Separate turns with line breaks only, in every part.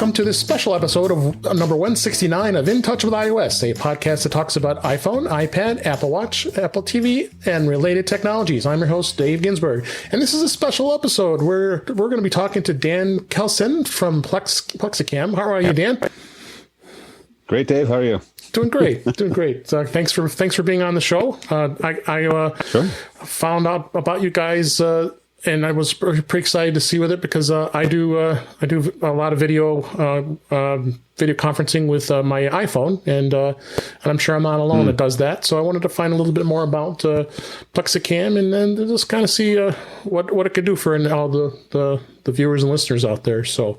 welcome to this special episode of number 169 of In Touch with iOS, a podcast that talks about iPhone, iPad, Apple Watch, Apple TV, and related technologies. I'm your host, Dave Ginsburg, and this is a special episode where we're going to be talking to Dan Keldsen from Plexicam. How are you, Dan?
Great, Dave. How are you?
Doing great. Doing great. Thanks for being on the show. I
Sure.
found out about you guys, and I was pretty excited to see with it because I do a lot of video conferencing with my iPhone, and I'm sure I'm not alone that does that. So I wanted to find a little bit more about Plexicam, and then just kind of see what it could do for all the viewers and listeners out there. So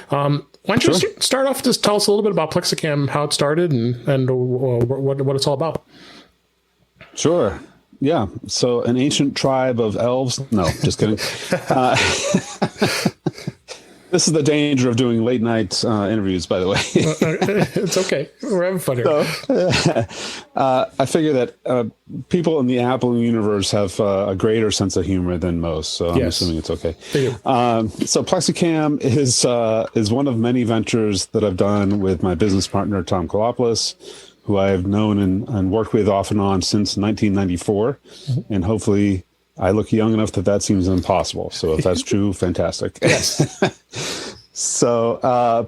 why don't you start off, just tell us a little bit about Plexicam, how it started, and what it's all about.
Sure. Yeah. So an ancient tribe of elves. No, just kidding. This is the danger of doing late night interviews, by the way.
It's okay. We're having fun here.
So, I figure that people in the Apple universe have a greater sense of humor than most. So I'm assuming it's okay. So Plexicam is one of many ventures that I've done with my business partner, Tom Kolopoulos, who I've known and worked with off and on since 1994. Mm-hmm. And hopefully I look young enough that seems impossible. So if that's true, fantastic.
Yes.
So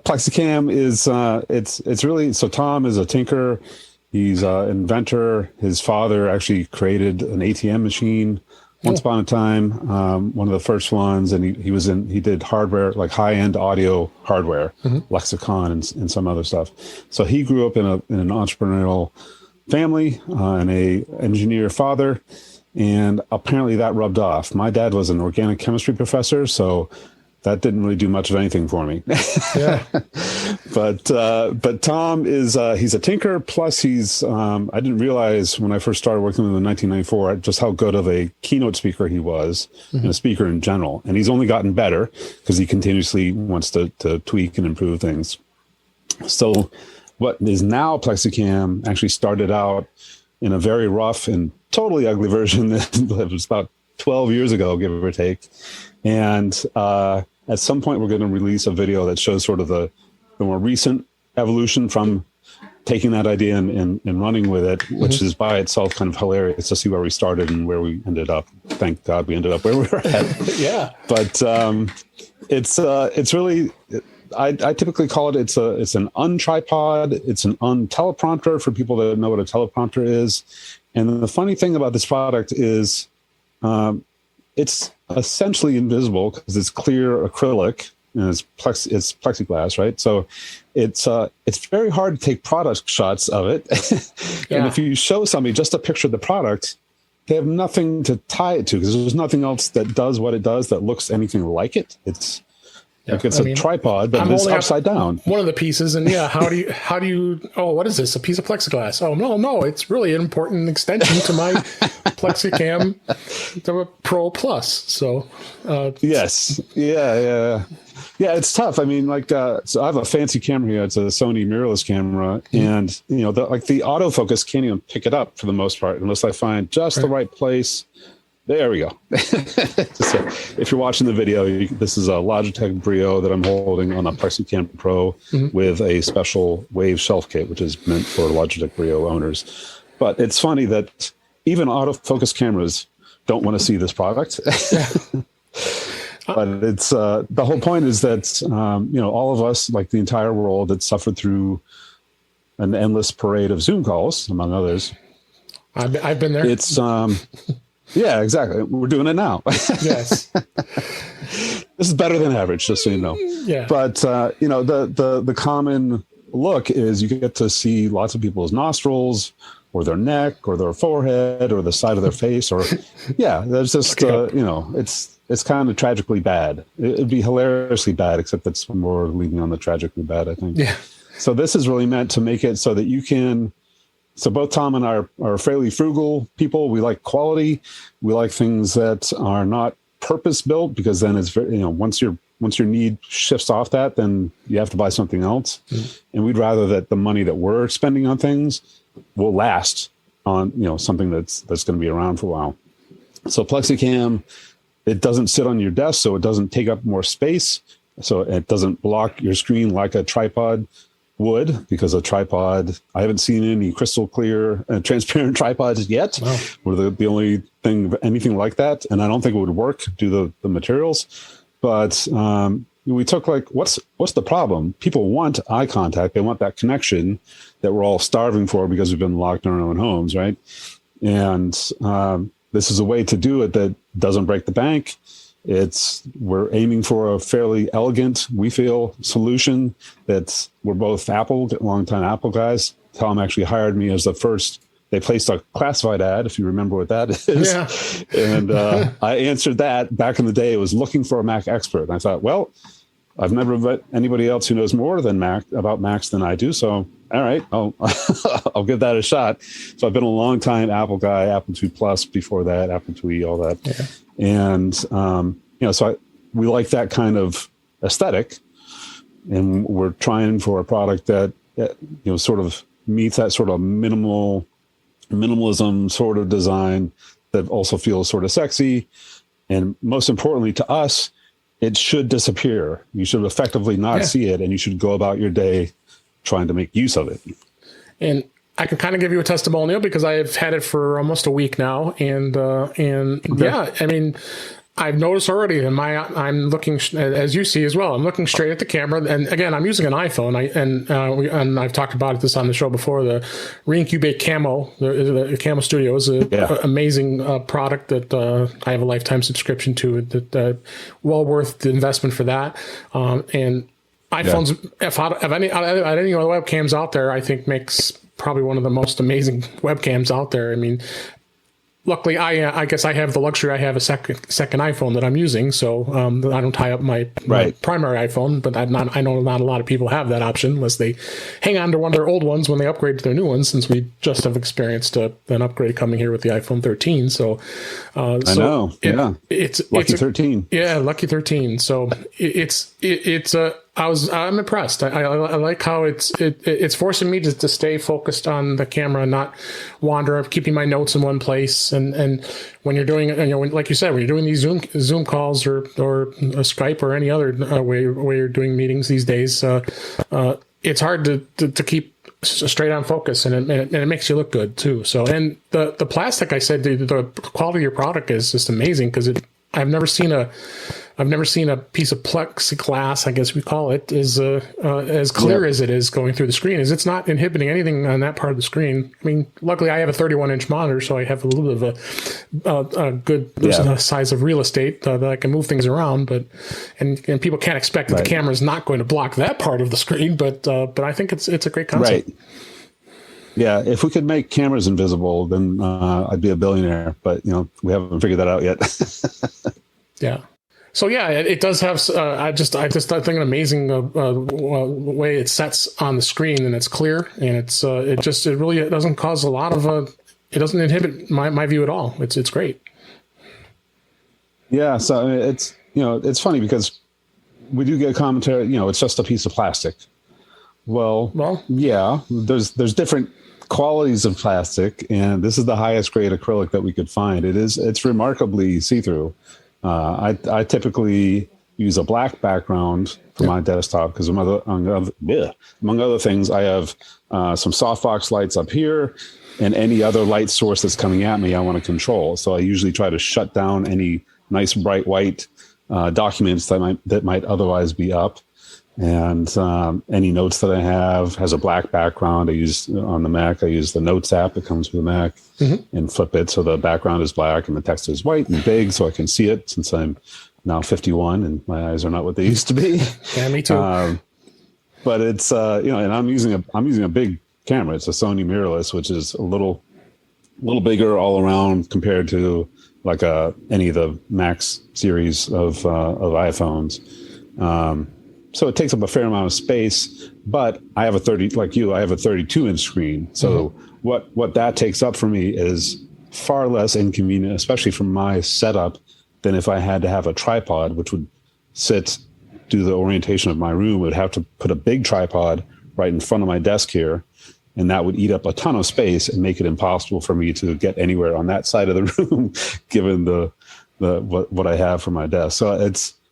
Plexicam is, it's really, so Tom is a tinker. He's an inventor. His father actually created an ATM machine once upon a time, one of the first ones, and he did hardware, like high-end audio hardware, Lexicon and some other stuff. So he grew up in an entrepreneurial family and a engineer father, and apparently that rubbed off. My dad was an organic chemistry professor, so that didn't really do much of anything for me.
Yeah.
But Tom is he's a tinker. Plus, he's I didn't realize when I first started working with him in 1994 just how good of a keynote speaker he was, and a speaker in general. And he's only gotten better because he continuously wants to tweak and improve things. So what is now Plexicam actually started out in a very rough and totally ugly version that was about 12 years ago, give or take. And at some point, we're going to release a video that shows sort of the more recent evolution from taking that idea and running with it, which is by itself kind of hilarious to see where we started and where we ended up. Thank God we ended up where we were at.
Yeah.
But it's really, I typically call it, it's an untripod. It's an unteleprompter for people that know what a teleprompter is. And the funny thing about this product is it's essentially invisible because it's clear acrylic and it's plexiglass, right? So it's very hard to take product shots of it. And if you show somebody just a picture of the product, they have nothing to tie it to because there's nothing else that does what it does that looks anything like it. It's a tripod, but it's upside down. One
of the pieces, and how do you? Oh, what is this? A piece of plexiglass? Oh no, it's really an important extension to my Plexicam Pro Plus. So,
yes, yeah. It's tough. I mean, so I have a fancy camera here. It's a Sony mirrorless camera, and the autofocus can't even pick it up for the most part unless I find just the right place. There we go. So if you're watching the video, this is a Logitech Brio that I'm holding on a Plexicam Pro with a special Wave shelf kit, which is meant for Logitech Brio owners. But it's funny that even autofocus cameras don't want to see this product. But it's the whole point is that all of us, like the entire world, that suffered through an endless parade of Zoom calls, among others.
I've been there.
It's yeah, exactly. We're doing it now.
Yes.
This is better than average, just so you know.
Yeah.
But, the common look is you get to see lots of people's nostrils or their neck or their forehead or the side of their face or, there's just, it's kind of tragically bad. It'd be hilariously bad, except it's more leaning on the tragically bad, I think.
Yeah.
So this is really meant to make it so that you can. So both Tom and I are fairly frugal people. We like quality. We like things that are not purpose built because then it's very, once your need shifts off that, then you have to buy something else. And we'd rather that the money that we're spending on things will last on, something that's going to be around for a while. So Plexicam, it doesn't sit on your desk, so it doesn't take up more space. so it doesn't block your screen like a tripod would, because a tripod, I haven't seen any crystal clear transparent tripods yet. Wow. We're the only thing, anything like that. And I don't think it would work due to the materials. But we took like, what's the problem? People want eye contact. They want that connection that we're all starving for because we've been locked in our own homes, right? And this is a way to do it that doesn't break the bank. We're aiming for a fairly elegant, we feel, solution. We're both longtime Apple guys. Tom actually hired me as the first. They placed a classified ad, if you remember what that is. Yeah. And I answered that back in the day. It was looking for a Mac expert. And I thought, well, I've never met anybody else who knows more about Macs than I do. So, all right, I'll give that a shot. So I've been a long time Apple guy, Apple II Plus before that, Apple IIe, all that. Yeah. And, so we like that kind of aesthetic, and we're trying for a product that sort of meets that sort of minimalism sort of design that also feels sort of sexy. And most importantly to us, it should disappear. You should effectively not see it, and you should go about your day trying to make use of it. And
I can kind of give you a testimonial because I've had it for almost a week now. And okay. Yeah, I mean, I've noticed already that I'm looking, as you see as well, I'm looking straight at the camera. And again, I'm using an iPhone. And I've talked about this on the show before. The Reincubate Camo, the Camo Studio is an amazing product that I have a lifetime subscription to. That well worth the investment for that. And iPhones, if any other webcams out there, I think makes probably one of the most amazing webcams out there. I mean, luckily, I guess I have the luxury. I have a second iPhone that I'm using, so I don't tie up my primary iPhone. But I know not a lot of people have that option unless they hang on to one of their old ones when they upgrade to their new ones. Since we just have experienced an upgrade coming here with the iPhone 13, so I know, it's lucky 13. Yeah, lucky 13. So I'm impressed. I like how it's forcing me to stay focused on the camera and not wander, keeping my notes in one place. And when you're doing, like you said, when you're doing these Zoom calls or Skype or any other way you're doing meetings these days, it's hard to keep straight on focus, and it makes you look good too. So, and the plastic, I said, the quality of your product is just amazing because I've never seen a piece of plexiglass, I guess we call it, is as clear as it is going through the screen. It's not inhibiting anything on that part of the screen. I mean, luckily I have a 31-inch monitor, so I have a little bit of a good size of real estate that I can move things around. But and people can't expect that the camera is not going to block that part of the screen. But I think it's a great concept. Right.
Yeah, if we could make cameras invisible, then I'd be a billionaire. But we haven't figured that out yet.
Yeah. So yeah, it does have. I think an amazing way it sets on the screen, and it's clear, and it really doesn't cause a lot of. It doesn't inhibit my view at all. It's great. Yeah,
so it's funny because we do get commentary. It's just a piece of plastic. Well, yeah. There's different qualities of plastic, and this is the highest grade acrylic that we could find. It's remarkably see-through. I typically use a black background for my desktop because among other things, I have some softbox lights up here, and any other light source that's coming at me, I want to control. So I usually try to shut down any nice bright white documents that might otherwise be up. And any notes that I have has a black background. On the Mac, I use the Notes app that comes with the Mac and flip it so the background is black and the text is white and big so I can see it, since I'm now 51 and my eyes are not what they used to be.
Yeah, me too.
But it's and I'm using a big camera. It's a Sony mirrorless, which is a little bigger all around compared to like any of the Max series of iPhones. So it takes up a fair amount of space, but I have a 32-inch screen. So what that takes up for me is far less inconvenient, especially from my setup, than if I had to have a tripod, which would do the orientation of my room. Would have to put a big tripod right in front of my desk here, and that would eat up a ton of space and make it impossible for me to get anywhere on that side of the room, given what I have for my desk. So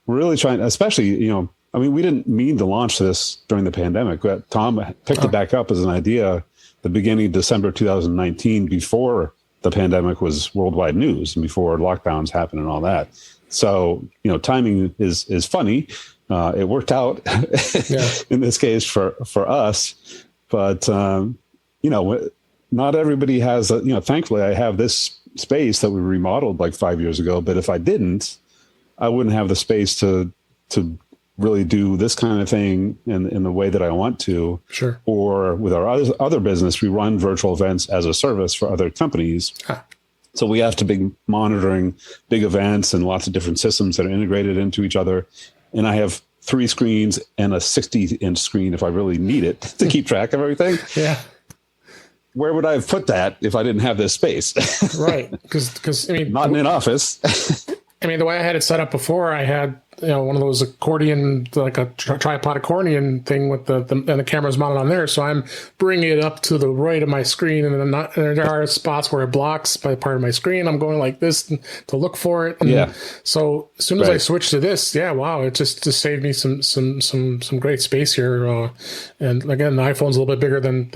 we're really trying, especially, I mean, we didn't mean to launch this during the pandemic, but Tom picked it back up as an idea the beginning of December 2019, before the pandemic was worldwide news and before lockdowns happened and all that. So, timing is funny. It worked out in this case for us, but, not everybody has, thankfully I have this space that we remodeled like 5 years ago, but if I didn't, I wouldn't have the space to really do this kind of thing in the way that I want to.
Sure.
Or with our other business, we run virtual events as a service for other companies. So we have to be monitoring big events and lots of different systems that are integrated into each other. And I have 3 screens and a 60-inch screen if I really need it to keep track of everything.
Yeah.
Where would I have put that if I didn't have this space?
Right. Because I mean,
not in an office.
I mean, the way I had it set up before, I had one of those accordion, like a tripod accordion thing with and the camera's mounted on there. So I'm bringing it up to the right of my screen, and there are spots where it blocks by part of my screen. I'm going like this to look for it. And so as soon as I switched to this, wow, it just saved me some great space here. And again, the iPhone's a little bit bigger than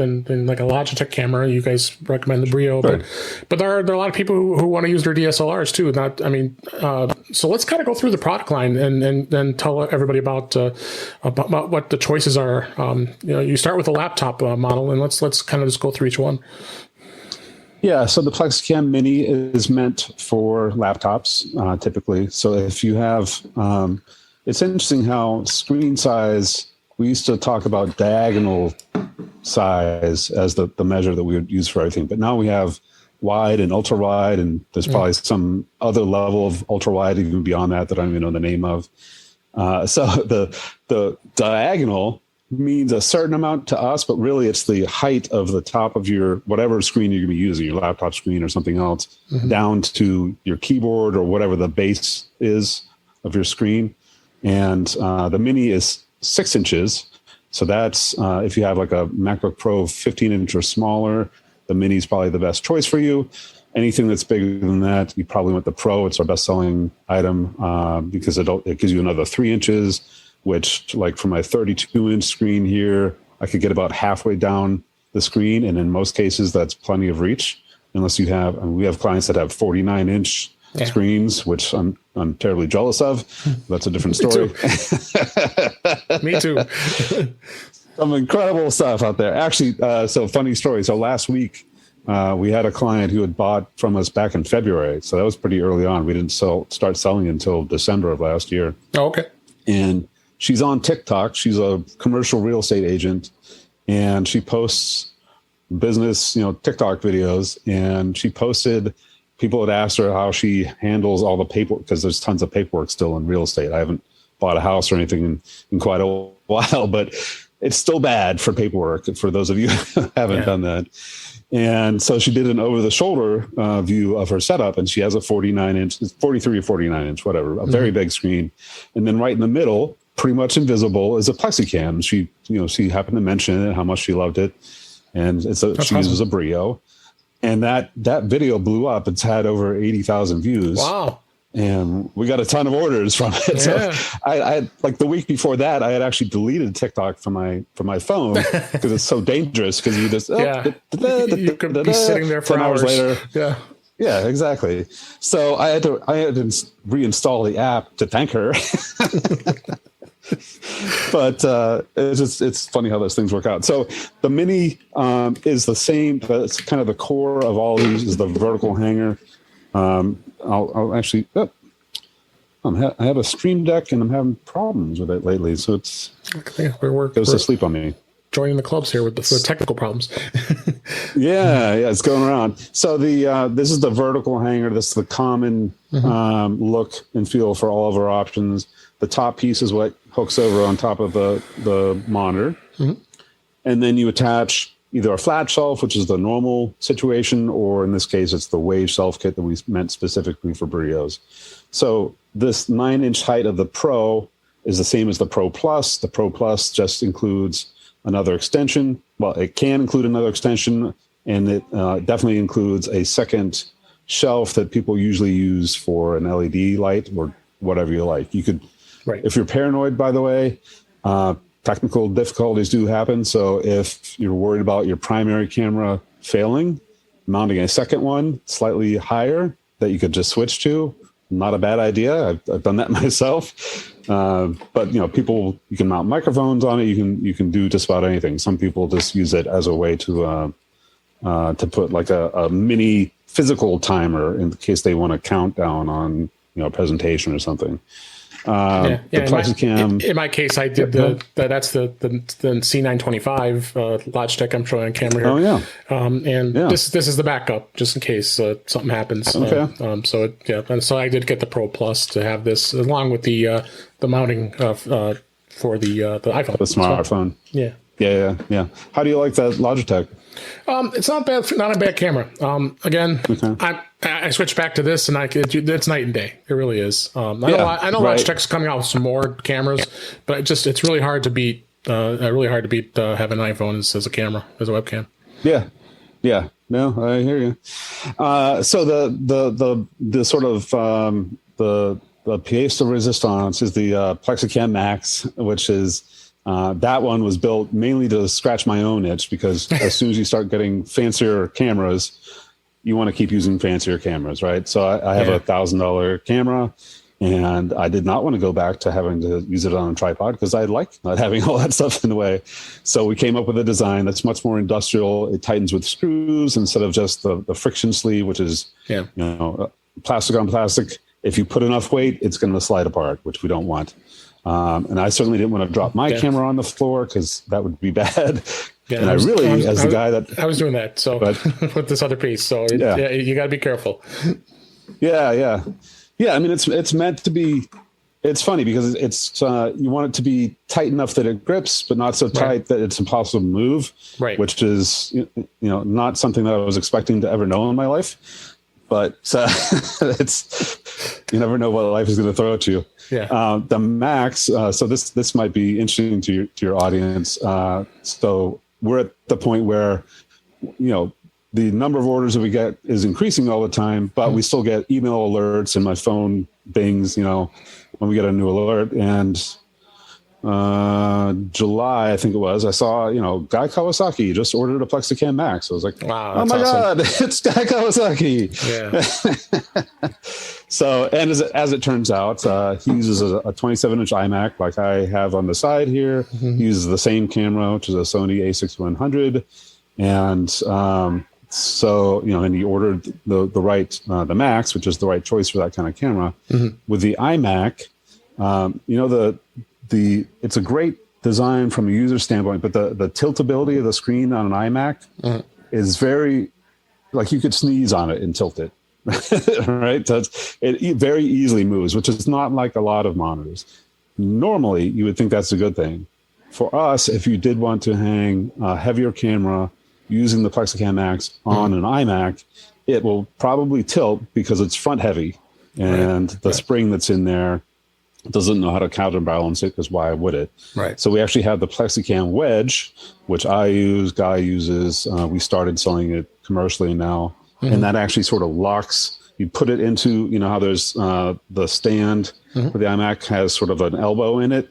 like a Logitech camera. You guys recommend the Brio, but there are a lot of people who want to use their DSLRs too. So let's kind of go through the product line and then tell everybody about what the choices are. You start with a laptop model, and let's kind of just go through each one.
Yeah, so the Plexicam Mini is meant for laptops typically. So if you have, it's interesting how screen size. We used to talk about diagonal size as the measure that we would use for everything, but now we have wide and ultra wide, and there's probably some other level of ultra wide even beyond that I don't even know the name of. So the diagonal means a certain amount to us, but really it's the height of the top of your whatever screen you're going to be using, your laptop screen or something else, down to your keyboard or whatever the base is of your screen. And the Mini is 6 inches. So that's if you have like a MacBook Pro 15 inch or smaller, the Mini is probably the best choice for you. Anything that's bigger than that, you probably want the Pro. It's our best-selling item because it gives you another 3 inches, which, like for my 32-inch screen here, I could get about halfway down the screen, and in most cases, that's plenty of reach. Unless you have, we have clients that have 49-inch screens, which I'm terribly jealous of. That's a different story.
Me too.
Some incredible stuff out there. Actually, so funny story. So last week, we had a client who had bought from us back in February. So that was pretty early on. We didn't start selling until December of last year.
Oh, okay.
And she's on TikTok. She's a commercial real estate agent, and she posts business, TikTok videos. And she posted, people had asked her how she handles all the paperwork, because there's tons of paperwork still in real estate. I haven't bought a house or anything in quite a while, but it's still bad for paperwork for those of you who haven't done that. And so she did an over-the-shoulder view of her setup, and she has a 49-inch, 43 or 49-inch, whatever, a very big screen. And then right in the middle, pretty much invisible, is a Plexicam. She happened to mention it, how much she loved it, and she uses a Brio. And that video blew up. It's had over 80,000 views.
Wow.
And we got a ton of orders from it. So I like the week before that, I had actually deleted TikTok from my phone because it's so dangerous. Because you just
you could be sitting there for
10
hours
later. Yeah, exactly. So I had to reinstall the app to thank her. But it's funny how those things work out. So the Mini is the same. It's kind of the core of all these is the vertical hanger. I'll actually. I have a Stream Deck and I'm having problems with it lately, so it's goes to sleep on me.
Joining the clubs here with the technical problems.
yeah, it's going around. So this is the vertical hanger. This is the common look and feel for all of our options. The top piece is what hooks over on top of the monitor, and then you attach either a flat shelf, which is the normal situation, or in this case, it's the wave shelf kit that we meant specifically for Brios. So this 9-inch height of the Pro is the same as the Pro Plus. The Pro Plus just includes another extension. Well, it can include another extension, and it definitely includes a second shelf that people usually use for an LED light or whatever you like. You could
Right.
If you're paranoid, by the way, technical difficulties do happen. So if you're worried about your primary camera failing, mounting a second one slightly higher that you could just switch to, not a bad idea. I've done that myself. But you can mount microphones on it. You can do just about anything. Some people just use it as a way to put like a mini physical timer in case they want to count down on a presentation or something. The Plexicam.
In my case, I did that's the C925 Logitech I'm showing on camera here.
Oh yeah.
This is the backup just in case something happens.
Okay.
So I did get the Pro Plus to have this along with the mounting for the iPhone,
the smartphone.
So,
yeah. How do you like that Logitech?
It's not bad. Not a bad camera. Again,
okay.
I switched back to this, and it's night and day. It really is. I know Logitech's coming out with some more cameras, but it's really hard to beat. Having an iPhone as a camera, as a webcam.
Yeah. No, I hear you. So the sort of the pièce de résistance is the Plexicam Max, which is. That one was built mainly to scratch my own itch because as soon as you start getting fancier cameras, you want to keep using fancier cameras, right? So I have $1,000 camera, and I did not want to go back to having to use it on a tripod because I like not having all that stuff in the way. So we came up with a design that's much more industrial. It tightens with screws instead of just the friction sleeve, which is plastic on plastic. If you put enough weight, it's going to slide apart, which we don't want. And I certainly didn't want to drop my camera on the floor because that would be bad. Yeah, and I was doing that. So with this other piece, so you got to be careful. Yeah. I mean, it's meant to be. It's funny because it's you want it to be tight enough that it grips, but not so tight that it's impossible to move. Right. Which is not something that I was expecting to ever know in my life. But you never know what life is going to throw at you. Yeah. The Max. So this might be interesting to your audience. So we're at the point where, the number of orders that we get is increasing all the time, but we still get email alerts and my phone bings, when we get a new alert. And July, I think it was, I saw, Guy Kawasaki just ordered a Plexicam Max. I was like, wow, oh my God, it's Guy Kawasaki. Yeah. So, and as it turns out, he uses a 27-inch iMac like I have on the side here. Mm-hmm. He uses the same camera, which is a Sony a6100. And and he ordered the Max, which is the right choice for that kind of camera. Mm-hmm. With the iMac, it's a great design from a user standpoint, but the tiltability of the screen on an iMac is very, like you could sneeze on it and tilt it, right? So it very easily moves, which is not like a lot of monitors. Normally, you would think that's a good thing. For us, if you did want to hang a heavier camera using the Plexicam Max on an iMac, it will probably tilt because it's front heavy, and the spring that's in there doesn't know how to counterbalance it, because why would it? Right. So we actually have the Plexicam Wedge, which I use, Guy uses. We started selling it commercially now. Mm-hmm. And that actually sort of locks, you put it into, how there's the stand where the iMac has sort of an elbow in it.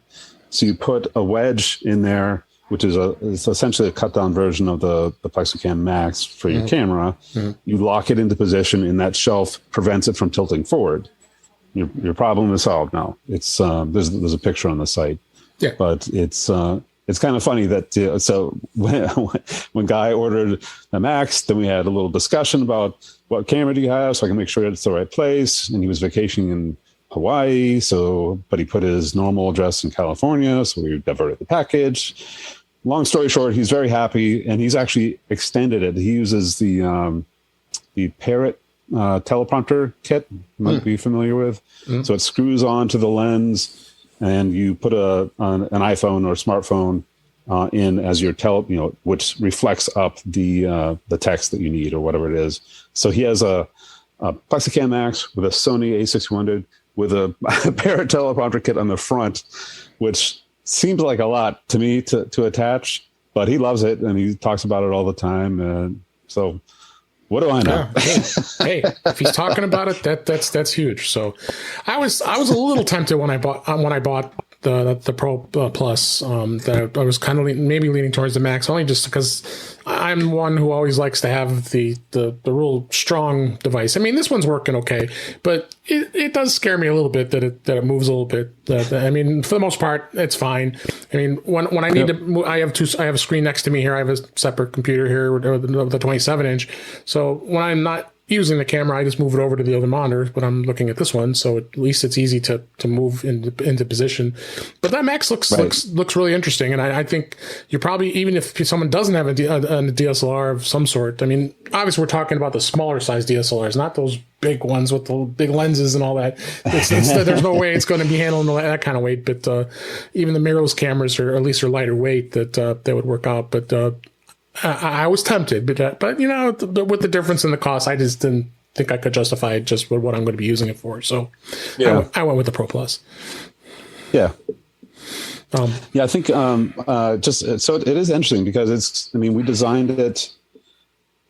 So you put a wedge in there, which is it's essentially a cut down version of the Plexicam Max for your camera. Mm-hmm. You lock it into position, and that shelf prevents it from tilting forward. Your problem is solved now. It's there's a picture on the site, but it's kind of funny that so when Guy ordered the Max, then we had a little discussion about what camera do you have, so I can make sure it's the right place. And he was vacationing in Hawaii, but he put his normal address in California, so we diverted the package. Long story short, he's very happy, and he's actually extended it. He uses the Parrot teleprompter kit, you might be familiar with. So it screws onto the lens, and you put an iPhone or a smartphone in as your which reflects up the text that you need or whatever it is. So he has a Plexicam Max with a Sony a6100 with a Parrot teleprompter kit on the front, which seems like a lot to me to attach, but he loves it and he talks about it all the time. So What do I know?
Yeah, hey, if he's talking about it, that's huge. So I was a little tempted when I bought the Pro Plus, that I was kind of maybe leaning towards the Max, only just because I'm one who always likes to have the real strong device. I mean, this one's working okay, but it does scare me a little bit that it moves a little bit. I mean, for the most part, it's fine. I mean, when I need to move, I have a screen next to me here. I have a separate computer here with the 27-inch. So when I'm not using the camera, I just move it over to the other monitor when I'm looking at this one. So at least it's easy to move into position. But that Max looks really interesting. And I think you're probably, even if someone doesn't have a DSLR of some sort, I mean, obviously we're talking about the smaller size DSLRs, not those big ones with the big lenses and all that. There's no way it's going to be handling that kind of weight. But even the mirrorless cameras are lighter weight that they would work out. But I was tempted, but you know, with the difference in the cost, I just didn't think I could justify it just with what I'm going to be using it for. So I went with the Pro Plus.
Yeah. I think so it is interesting because we designed it.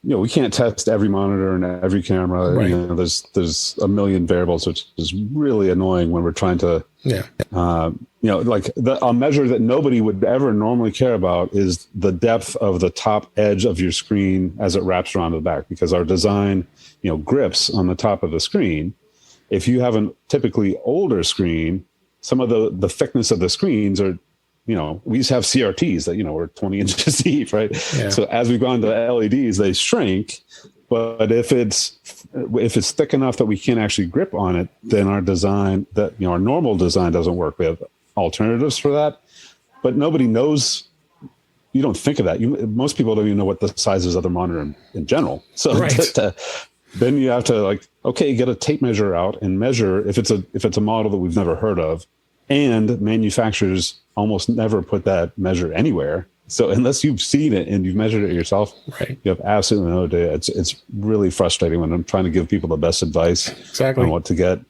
You know, we can't test every monitor and every camera. Right. You know, there's a million variables, which is really annoying when we're trying to. Yeah. You know, like a measure that nobody would ever normally care about is the depth of the top edge of your screen as it wraps around the back, because our design, you know, grips on the top of the screen. If you have a typically older screen, some of the thickness of the screens are, you know, we used to have CRTs that, you know, were 20 inches deep, right? Yeah. So as we've gone to LEDs, they shrink. But if it's thick enough that we can't actually grip on it, then our design, that, you know, our normal design doesn't work. We have alternatives for that, but nobody knows. You don't think of that. Most people don't even know what the size is of the monitor in general. So then you have to get a tape measure out and measure if it's a model that we've never heard of, and manufacturers almost never put that measure anywhere. So unless you've seen it and you've measured it yourself, you have absolutely no idea. It's really frustrating when I'm trying to give people the best advice on what to get.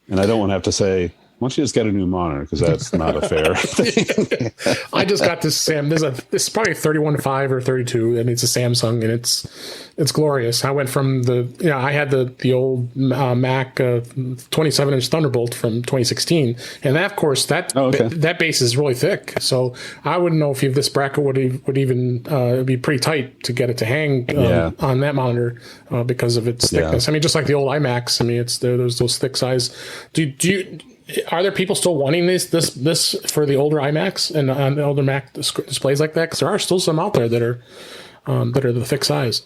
And I don't want to have to say, why don't you just get a new monitor? Because that's not a fair thing.
I just got this this is probably 31.5 or 32. I mean, it's a Samsung, and it's glorious. I went from I had the old Mac 27-inch Thunderbolt from 2016, and that, of course, that base is really thick. So I wouldn't know if this bracket would even be pretty tight to get it to hang on that monitor because of its thickness. I mean, just like the old iMacs. I mean, there's those thick size. Are there people still wanting this for the older iMacs and the older Mac displays like that? Because there are still some out there that are the thick size.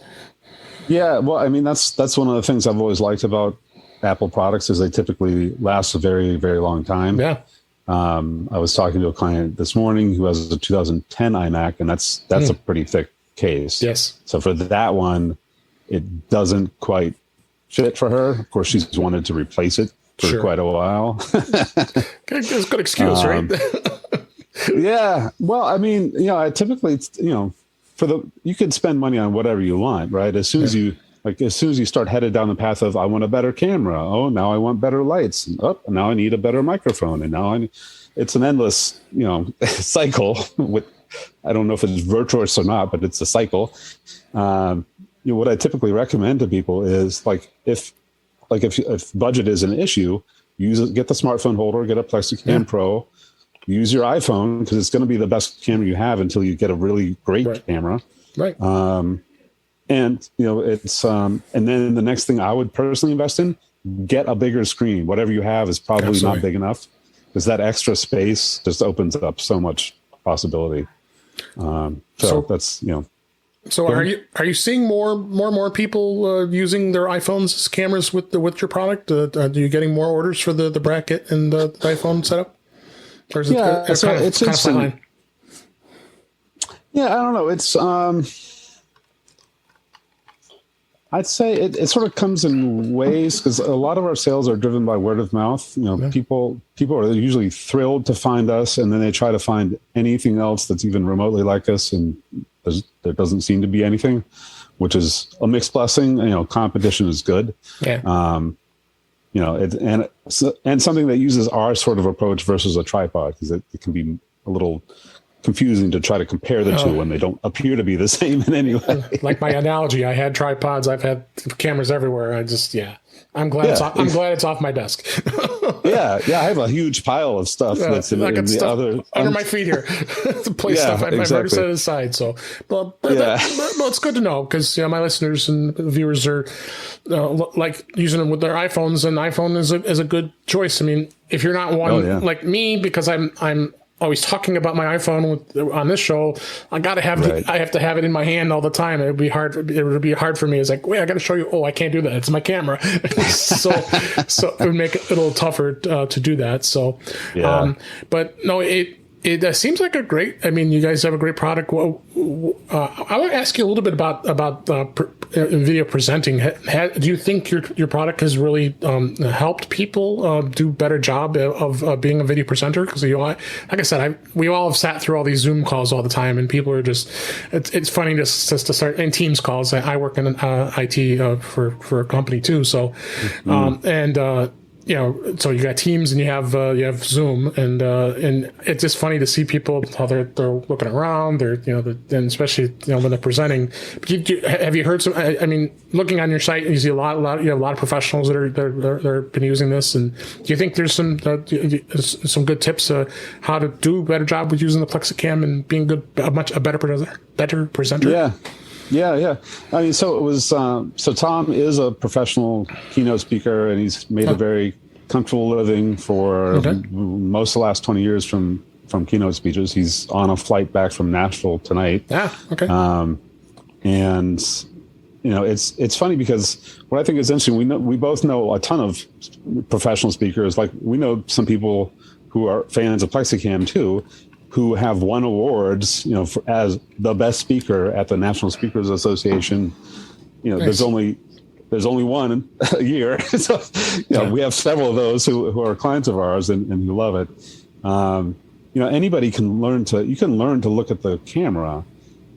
Yeah,
well, I mean, that's one of the things I've always liked about Apple products is they typically last a very, very long time. Yeah. I was talking to a client this morning who has a 2010 iMac, and that's a pretty thick case. Yes. So for that one, it doesn't quite fit for her. Of course, she's wanted to replace it for quite a while.
It's a good excuse, right?
Yeah. Well, I mean, you know, I typically, you know, you could spend money on whatever you want, right? As soon as you start headed down the path of, I want a better camera. Oh, now I want better lights. And, now I need a better microphone. And it's an endless, you know, cycle I don't know if it's virtuous or not, but it's a cycle. You know, what I typically recommend to people is if budget is an issue, get the smartphone holder, get a Plexicam Pro, use your iPhone, because it's going to be the best camera you have until you get a really great camera. Right. And you know, it's and then the next thing I would personally invest in, get a bigger screen. Whatever you have is probably not big enough, because that extra space just opens up so much possibility. So that's, you know.
So are you seeing more people using their iPhones as cameras with your product? Are you getting more orders for the bracket and the iPhone setup? Or is it's kind of flatline?
Yeah, I don't know. It's I'd say it sort of comes in waves, because a lot of our sales are driven by word of mouth. You know, people are usually thrilled to find us, and then they try to find anything else that's even remotely like us, and there doesn't seem to be anything, which is a mixed blessing. You know, competition is good. Yeah. You know, and something that uses our sort of approach versus a tripod, because it can be a little confusing to try to compare the two when they don't appear to be the same in any way.
Like my analogy, I had tripods, I've had cameras everywhere. I'm glad I'm glad it's off my desk.
yeah, I have a huge pile of stuff that's in the other
under my feet here. To place stuff I've already set aside. So, but it's good to know, because my listeners and viewers are like using them with their iPhones, and iPhone is a good choice. I mean, if you're not one like me, because I'm always talking about my iPhone on this show, I gotta have I have to have it in my hand all the time. It would be hard for me. It's like, wait, I gotta show you. Oh, I can't do that. It's my camera. so it would make it a little tougher to do that. So, but no, it seems like a great. I mean, you guys have a great product. Well, I want to ask you a little bit about video presenting. Do you think your product has really helped people do a better job of being a video presenter? Because like I said, we all have sat through all these Zoom calls all the time, and people are just. It's funny just to start in Teams calls. I work in IT for a company too, so so you got Teams and you have Zoom, and it's just funny to see people how they're looking around. And especially when they're presenting. Have you heard some? I mean, looking on your site, you see you have a lot of professionals that are been using this. And do you think there's some good tips how to do a better job with using the Plexicam and being a better presenter?
Yeah. I mean, so it was. So Tom is a professional keynote speaker, and he's made a very comfortable living for most of the last 20 years from keynote speeches. He's on a flight back from Nashville tonight. And it's funny because what I think is interesting. We both know a ton of professional speakers. Like, we know some people who are fans of Plexicam too, who have won awards, as the best speaker at the National Speakers Association. Nice. There's only one a year. So, we have several of those who are clients of ours and who love it. Anybody can learn to look at the camera,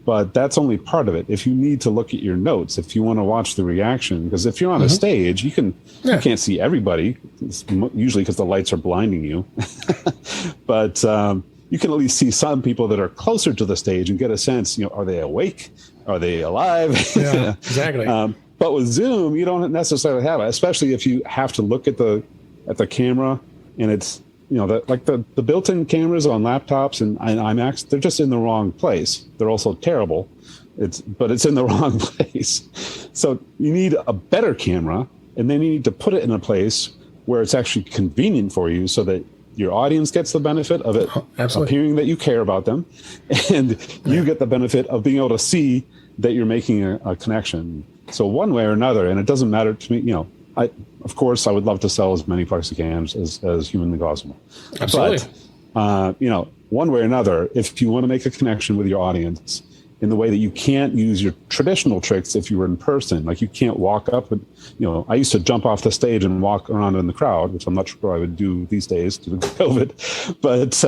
but that's only part of it. If you need to look at your notes, if you want to watch the reaction, because if you're on a stage, you can't see everybody, usually because the lights are blinding you. But, you can at least see some people that are closer to the stage and get a sense, are they awake? Are they alive?
Yeah, exactly.
But with Zoom, you don't necessarily have it, especially if you have to look at the camera, and it's, the built-in cameras on laptops and iMacs, they're just in the wrong place. They're also terrible. But it's in the wrong place. So you need a better camera, and then you need to put it in a place where it's actually convenient for you, so that your audience gets the benefit of it appearing that you care about them, and you get the benefit of being able to see that you're making a connection. So one way or another, and it doesn't matter to me, of course, I would love to sell as many Plexicams as humanly possible.
Absolutely.
But, one way or another, if you want to make a connection with your audience in the way that you can't use your traditional tricks if you were in person, like you can't walk up and, I used to jump off the stage and walk around in the crowd, which I'm not sure I would do these days due to COVID, but,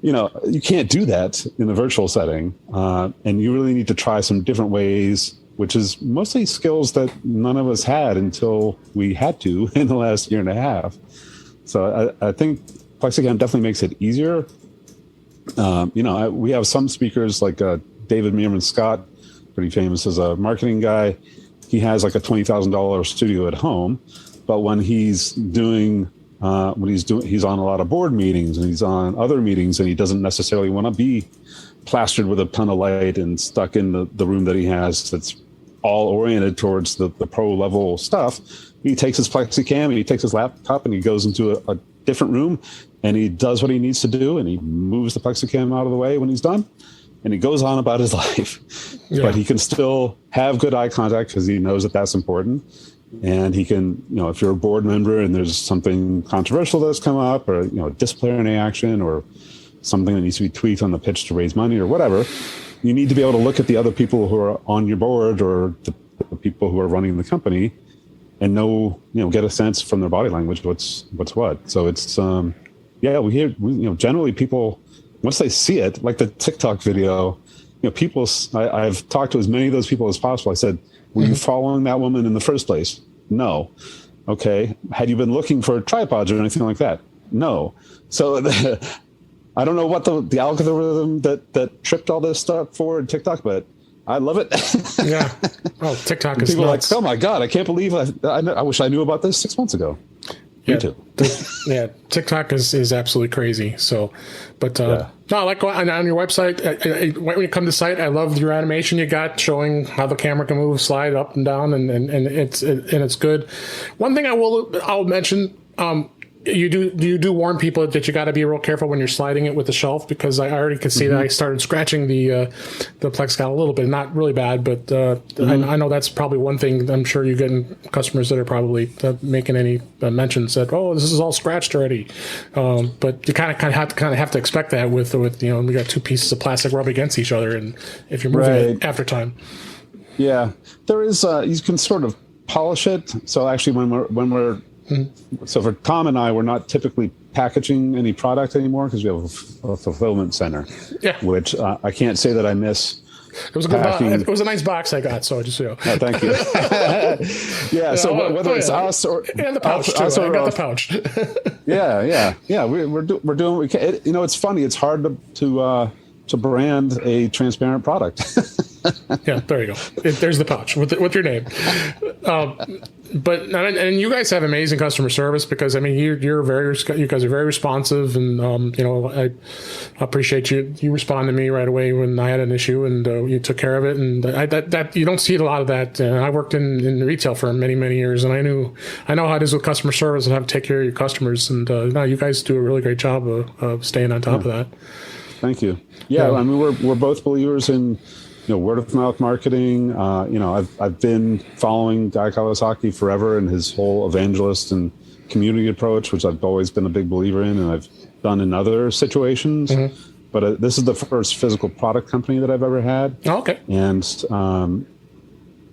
you can't do that in a virtual setting. And you really need to try some different ways, which is mostly skills that none of us had until we had to in the last year and a half. So I think Plexicam definitely makes it easier. We have some speakers like David Meerman Scott, pretty famous as a marketing guy. He has like a $20,000 studio at home, but when he's on a lot of board meetings and he's on other meetings, and he doesn't necessarily want to be plastered with a ton of light and stuck in the room that he has that's all oriented towards the pro level stuff. He takes his Plexicam and he takes his laptop and he goes into a different room and he does what he needs to do, and he moves the Plexicam out of the way when he's done. And he goes on about his life, but he can still have good eye contact because he knows that that's important. And he can, if you're a board member and there's something controversial that's come up, or, disciplinary action or something that needs to be tweaked on the pitch to raise money or whatever, you need to be able to look at the other people who are on your board or the people who are running the company and get a sense from their body language what's what. So it's, we hear, generally people, once they see it, like the TikTok video, I've talked to as many of those people as possible. I said, were you following that woman in the first place? No. Okay. Had you been looking for tripods or anything like that? No. So I don't know what the algorithm that tripped all this stuff for in TikTok, but I love it.
Yeah. Oh, TikTok is
people
nuts.
are like, oh my God, I can't believe I wish I knew about this 6 months ago.
Yeah,
Me too.
Yeah, TikTok is absolutely crazy. So, but no, like on your website, when you come to site, I love your animation you got showing how the camera can move, slide up and down, and it's good. One thing I'll mention. You do warn people that you got to be real careful when you're sliding it with the shelf, because I already could see that I started scratching the Plexicam a little bit, not really bad, but I know that's probably one thing. I'm sure you're getting customers that are probably making any mentions that, oh, this is all scratched already, but you kind of have to expect that with we got two pieces of plastic rubbing against each other, and if you're moving it after time.
Yeah, there is you can sort of polish it. So actually, when we're so for Tom and I, we're not typically packaging any product anymore because we have a fulfillment center. Yeah. Which I can't say that I miss.
It was a good box. It was a nice box I got, so just
thank you. Yeah. So whether it's us or
and the pouch too, I got the pouch.
Yeah. We're doing what we can. It's funny. It's hard to brand a transparent product.
Yeah, there you go. There's the pouch with your name. But you guys have amazing customer service, because I mean you guys are very responsive, and I appreciate you respond to me right away when I had an issue, and you took care of it, and that you don't see a lot of that. I worked in retail for many years, and I know how it is with customer service and how to take care of your customers, and you guys do a really great job of staying on top of that.
Thank you. Yeah, I mean we're both believers in word of mouth marketing. I've been following Guy Kawasaki forever and his whole evangelist and community approach, which I've always been a big believer in, and I've done in other situations. But this is the first physical product company that I've ever had.
Oh, okay.
And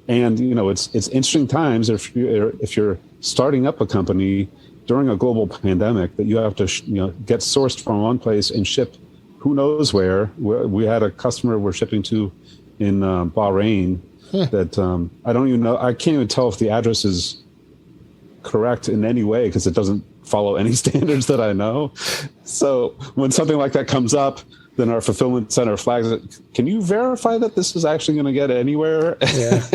it's interesting times if you're starting up a company during a global pandemic that you have to get sourced from one place and ship who knows where. We had a customer we're shipping to in Bahrain that I don't even know. I can't even tell if the address is correct in any way because it doesn't follow any standards that I know. So when something like that comes up, then our fulfillment center flags it. Can you verify that this is actually going to get anywhere? Yeah.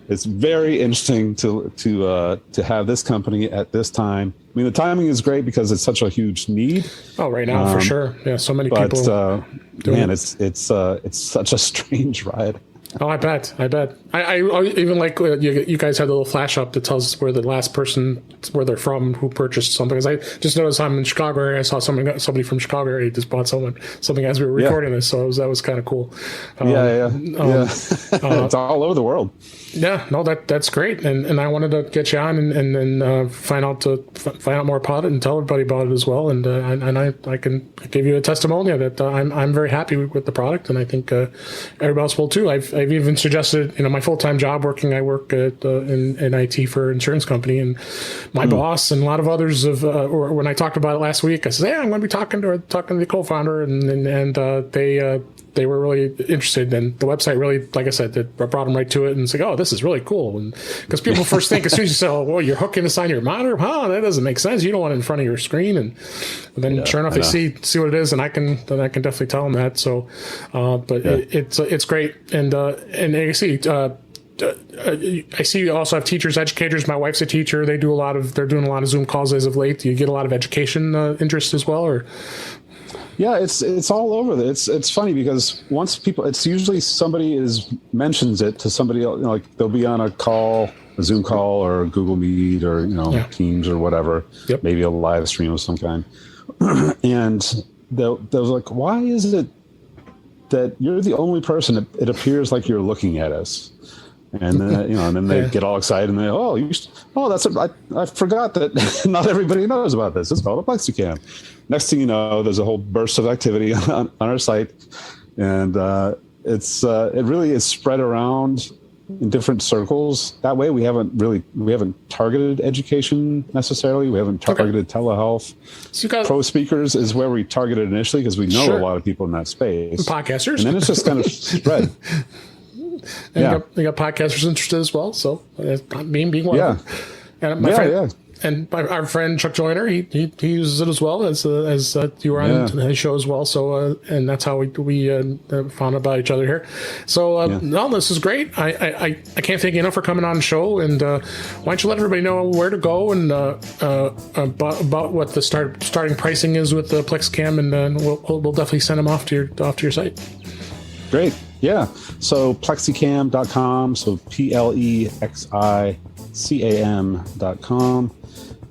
It's very interesting to have this company at this time. I mean, the timing is great because it's such a huge need. Oh, right now for sure. Yeah, so many people. Man, it's such a strange ride. Oh, I bet. I even like you guys had a little flash up that tells us where the last person, where they're from, who purchased something. Because I just noticed I'm in Chicago area. I saw somebody from Chicago area just bought something as we were recording this. So that was kind of cool. It's all over the world. Yeah, no, that's great. And I wanted to get you on and then find out more about it and tell everybody about it as well. And I can give you a testimonial that I'm very happy with the product, and I think everybody else will too. I've even suggested, my full-time job I work in IT for an insurance company, and my boss and a lot of others or when I talked about it last week, I said, I'm going to be talking to the co-founder, and they were really interested, and the website really, like I said, that brought them right to it, and it's like, oh, this is really cool. And because people first think, as soon as you say, oh, well, you're hooking this on your monitor, that doesn't make sense. You don't want it in front of your screen, and then sure enough, they see what it is, and I can definitely tell them that. So, it's great, and I see. I see you also have teachers, educators. My wife's a teacher. They're doing a lot of Zoom calls as of late. Do you get a lot of education interest as well, or? Yeah, it's all over. It's funny because once it's usually somebody mentions it to somebody else. Like they'll be on a call, a Zoom call, or Google Meet, or Teams, or whatever. Yep. Maybe a live stream of some kind. And they'll like, why is it that you're the only person? It appears like you're looking at us. And then and then they get all excited and they I forgot that not everybody knows about this. It's called a Plexicam. Next thing you know, there's a whole burst of activity on our site, and it really is spread around in different circles. That way, we haven't targeted education necessarily. We haven't targeted telehealth. So pro speakers is where we targeted initially because we know a lot of people in that space. Podcasters, and then it's just kind of spread. And you got podcasters interested as well. So being one of them. And my
and our friend Chuck Joyner, he uses it as well as you were on his show as well. So and that's how we found about each other here. So no, this is great. I can't thank you enough for coming on the show. And why don't you let everybody know where to go and about what the starting pricing is with the Plexicam, and then we'll definitely send them off to your site.
Great. Yeah. So plexicam.com. So plexicam.com.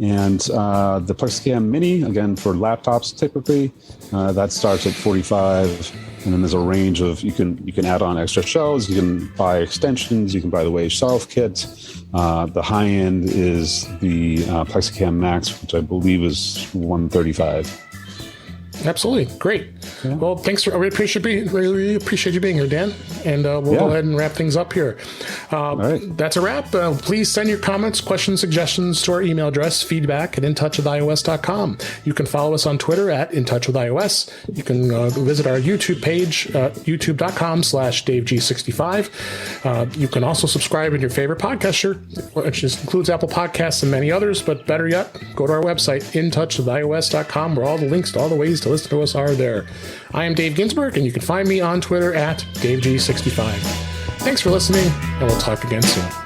And the Plexicam Mini, again, for laptops typically, that starts at $45. And then there's a range of, you can add on extra shells, you can buy extensions, you can buy the Wave shelf kit. The high end is the Plexicam Max, which I believe is $135.
Absolutely. Great. Yeah. Well, thanks. I really appreciate you being here, Dan. And we'll go ahead and wrap things up here.
All right.
That's a wrap. Please send your comments, questions, suggestions to our email address, feedback@intouchwithios.com. You can follow us on Twitter @intouchwithios. You can visit our YouTube page, youtube.com/DaveG65. You can also subscribe in your favorite podcaster, which includes Apple Podcasts and many others. But better yet, go to our website, intouchwithios.com, where all the links to all the ways to listen to us are there. I am Dave Ginsburg, and you can find me on Twitter @DaveG65. Thanks for listening, and we'll talk again soon.